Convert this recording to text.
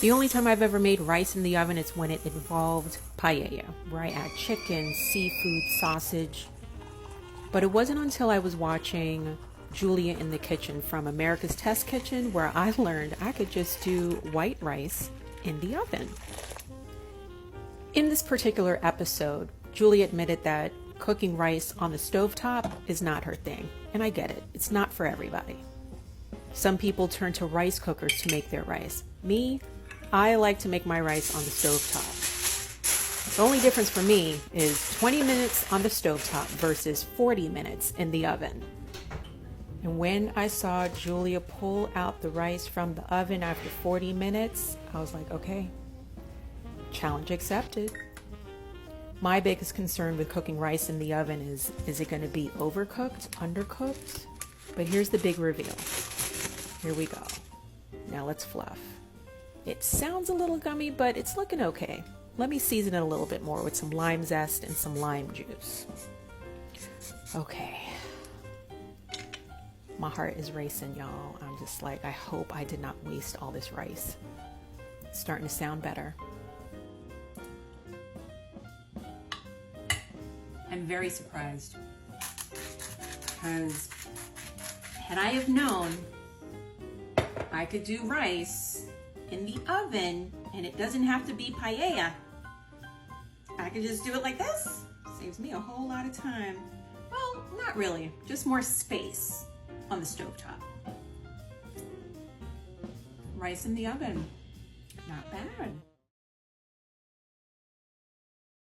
The only time I've ever made rice in the oven is when it involved paella, where I add chicken, seafood, sausage. But it wasn't until I was watching Julia in the Kitchen from America's Test Kitchen where I learned I could just do white rice in the oven. In this particular episode, Julia admitted that cooking rice on the stovetop is not her thing, and I get it. It's not for everybody. Some people turn to rice cookers to make their rice. Me, I like to make my rice on the stovetop. The only difference for me is 20 minutes on the stovetop versus 40 minutes in the oven. And when I saw Julia pull out the rice from the oven after 40 minutes, I was like, okay, challenge accepted. My biggest concern with cooking rice in the oven is it going to be overcooked, undercooked? But here's the big reveal. Here we go. Now let's fluff. It sounds a little gummy, but it's looking okay. Let me season it a little bit more with some lime zest and some lime juice. Okay. My heart is racing, y'all. I'm just like, I hope I did not waste all this rice. It's starting to sound better. I'm very surprised because had I have known I could do rice in the oven and it doesn't have to be paella, I could just do it like this. Saves me a whole lot of time. Well, not really, just more space on the stovetop. Rice in the oven, not bad.